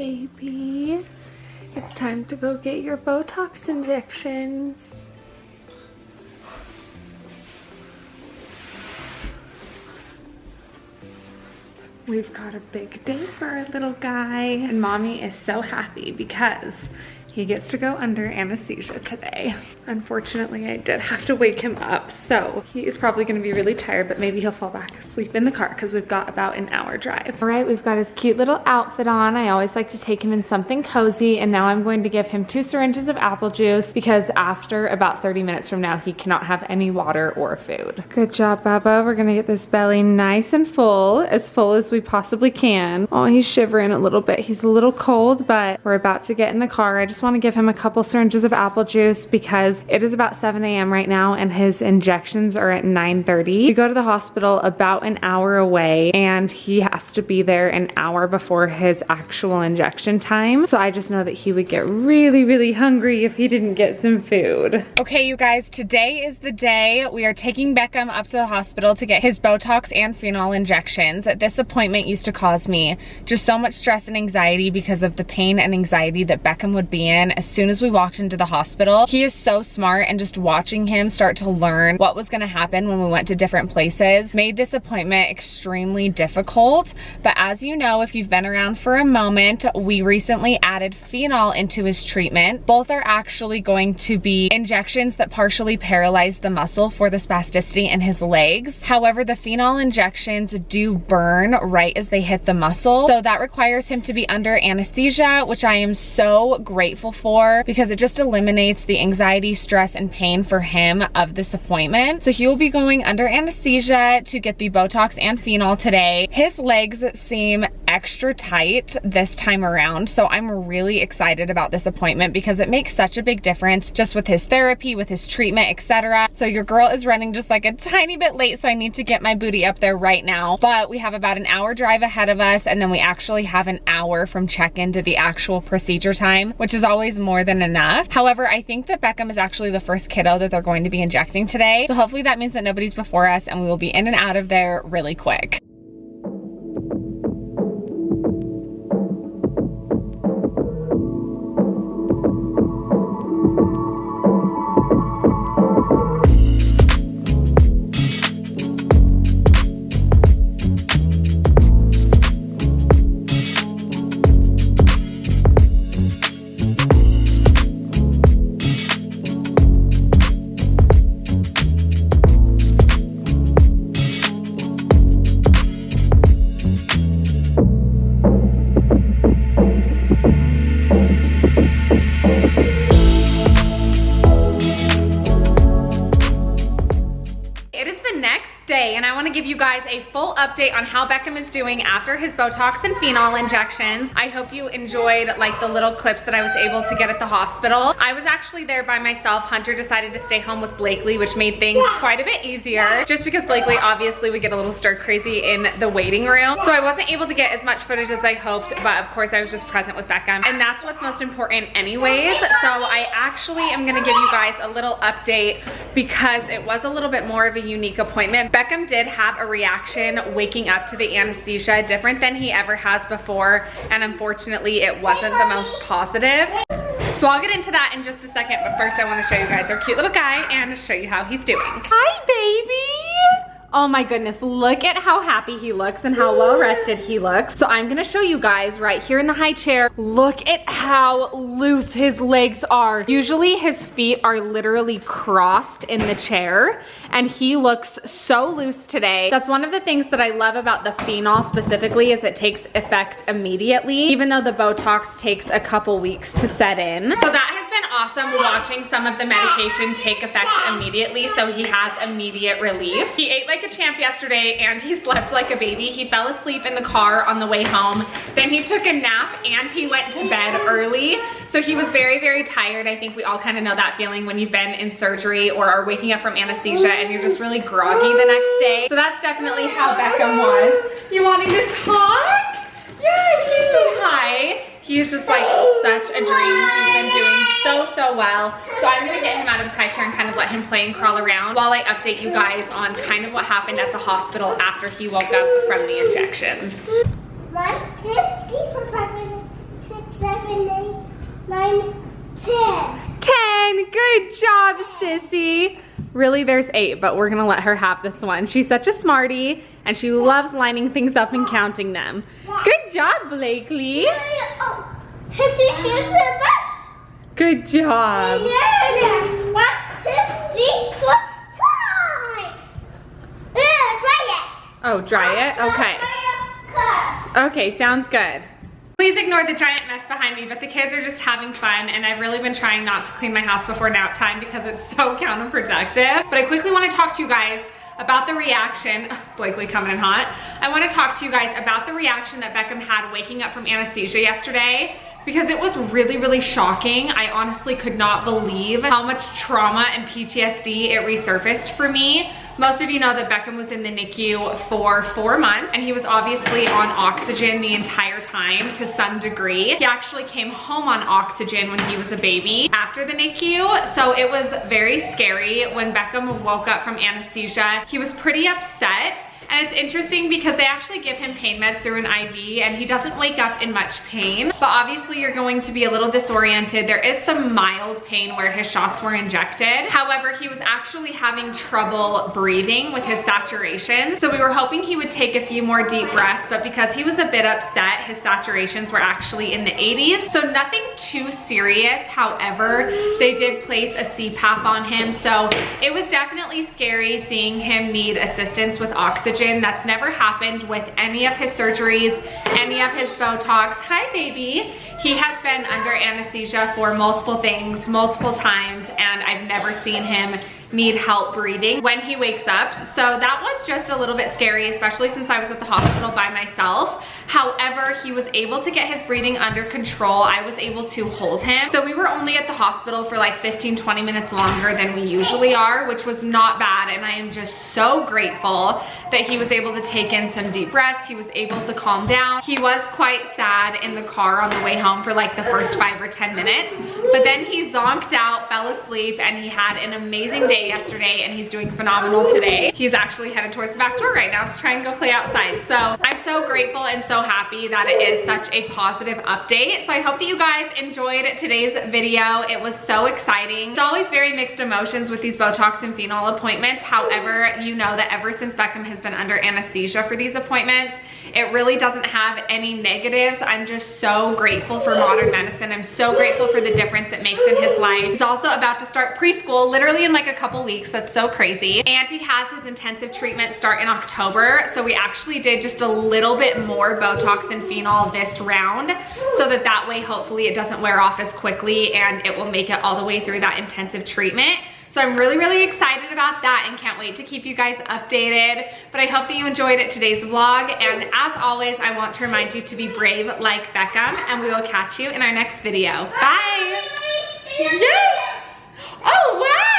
baby. It's time to go get your Botox injections. We've got a big day for our little guy, and mommy is so happy because he gets to go under anesthesia today. Unfortunately, I did have to wake him up, so he is probably gonna be really tired, but maybe he'll fall back asleep in the car because we've got about an hour drive. All right, we've got his cute little outfit on. I always like to take him in something cozy, and now I'm going to give him 2 syringes of apple juice because after about 30 minutes from now, he cannot have any water or food. Good job, Bubba. We're gonna get this belly nice and full as we possibly can. Oh, he's shivering a little bit. He's a little cold, but we're about to get in the car. I just want to give him a couple syringes of apple juice because it is about 7 a.m. right now and his injections are at 9:30. We go to the hospital about an hour away and he has to be there an hour before his actual injection time. So I just know that he would get really, really hungry if he didn't get some food. Okay, you guys, today is the day we are taking Beckham up to the hospital to get his Botox and phenol injections. This appointment used to cause me just so much stress and anxiety because of the pain and anxiety that Beckham would be in as soon as we walked into the hospital. He is so smart, and just watching him start to learn what was gonna happen when we went to different places made this appointment extremely difficult. But as you know, if you've been around for a moment, we recently added phenol into his treatment. Both are actually going to be injections that partially paralyze the muscle for the spasticity in his legs. However, the phenol injections do burn right as they hit the muscle, so that requires him to be under anesthesia, which I am so grateful for because it just eliminates the anxiety, stress, and pain for him of this appointment. So he will be going under anesthesia to get the Botox and phenol today. His legs seem extra tight this time around, so I'm really excited about this appointment because it makes such a big difference just with his therapy, with his treatment, etc. So your girl is running just like a tiny bit late, so I need to get my booty up there right now. But we have about an hour drive ahead of us, and then we actually have an hour from check-in to the actual procedure time, which is always more than enough. However, I think that Beckham is actually the first kiddo that they're going to be injecting today. So hopefully that means that nobody's before us and we will be in and out of there really quick. Give you guys a full update on how Beckham is doing after his Botox and phenol injections. I hope you enjoyed like the little clips that I was able to get at the hospital. I was actually there by myself. Hunter decided to stay home with Blakely, which made things quite a bit easier just because Blakely obviously would get a little stir crazy in the waiting room. So I wasn't able to get as much footage as I hoped, but of course I was just present with Beckham, and that's what's most important anyways. So I actually am gonna give you guys a little update because it was a little bit more of a unique appointment. Beckham did have a reaction waking up to the anesthesia different than he ever has before, and unfortunately it wasn't the most positive. So I'll get into that in just a second, but first I want to show you guys our cute little guy and show you how he's doing. Hi, baby! Oh my goodness, look at how happy he looks and how well rested he looks. So I'm gonna show you guys right here in the high chair. Look at how loose his legs are. Usually his feet are literally crossed in the chair, and he looks so loose today. That's one of the things that I love about the phenol specifically is it takes effect immediately, even though the Botox takes a couple weeks to set in. So that has been awesome watching some of the medication take effect immediately, so he has immediate relief. He ate like a champ yesterday and he slept like a baby. He fell asleep in the car on the way home. Then he took a nap and he went to bed early. So he was very, very tired. I think we all kind of know that feeling when you've been in surgery or are waking up from anesthesia and you're just really groggy the next day. So that's definitely how Beckham was. You wanting to talk? Yeah, can you say hi? He's just like such a dream. He's been doing so well. So I'm gonna get him out of his high chair and kind of let him play and crawl around while I update you guys on kind of what happened at the hospital after he woke up from the injections. 1, 2, 3, 4, 5, 6, 7, 8, 9, 10. 10. Good job, sissy. Really, there's 8, but we're gonna let her have this one. She's such a smarty, and she loves lining things up and counting them. Good job, Blakely. Oh, his shoes are the best. Good job. 1, 2, 3, 4, 5. Try it. Oh, dry it? Okay. Okay, sounds good. Please ignore the giant mess behind me, but the kids are just having fun, and I've really been trying not to clean my house before nap time because it's so counterproductive. But I quickly want to talk to you guys about the reaction, Blakely coming in hot. I want to talk to you guys about the reaction that Beckham had waking up from anesthesia yesterday, because it was really, really shocking. I honestly could not believe how much trauma and PTSD it resurfaced for me. Most of you know that Beckham was in the NICU for 4 months, and he was obviously on oxygen the entire time to some degree. He actually came home on oxygen when he was a baby after the NICU, so it was very scary when Beckham woke up from anesthesia. He was pretty upset. And it's interesting because they actually give him pain meds through an IV, and he doesn't wake up in much pain. But obviously you're going to be a little disoriented. There is some mild pain where his shots were injected. However, he was actually having trouble breathing with his saturation. So we were hoping he would take a few more deep breaths, but because he was a bit upset, his saturations were actually in the 80s. So nothing too serious. However, they did place a CPAP on him. So it was definitely scary seeing him need assistance with oxygen. That's never happened with any of his surgeries, any of his Botox. Hi, baby. He has been under anesthesia for multiple things, multiple times, and I've never seen him need help breathing when he wakes up. So that was just a little bit scary, especially since I was at the hospital by myself. However, he was able to get his breathing under control. I was able to hold him. So we were only at the hospital for like 15-20 minutes longer than we usually are, which was not bad. And I am just so grateful that he was able to take in some deep breaths. He was able to calm down. He was quite sad in the car on the way home for like the first 5 or 10 minutes, but then he zonked out, fell asleep, and he had an amazing day yesterday, and he's doing phenomenal today. He's actually headed towards the back door right now to try and go play outside. So I'm so grateful and so happy that it is such a positive update. So I hope that you guys enjoyed today's video. It was so exciting. It's always very mixed emotions with these Botox and phenol appointments. However, you know that ever since Beckham has been under anesthesia for these appointments, it really doesn't have any negatives. I'm just so grateful for modern medicine. I'm so grateful for the difference it makes in his life. He's also about to start preschool literally in like a couple weeks. That's so crazy. And he has his intensive treatment start in October. So we actually did just a little bit more Botox and phenol this round, so that way hopefully it doesn't wear off as quickly and it will make it all the way through that intensive treatment. So I'm really, really excited about that and can't wait to keep you guys updated. But I hope that you enjoyed today's vlog. And as always, I want to remind you to be brave like Beckham, and we will catch you in our next video. Bye. Yes. Oh, wow.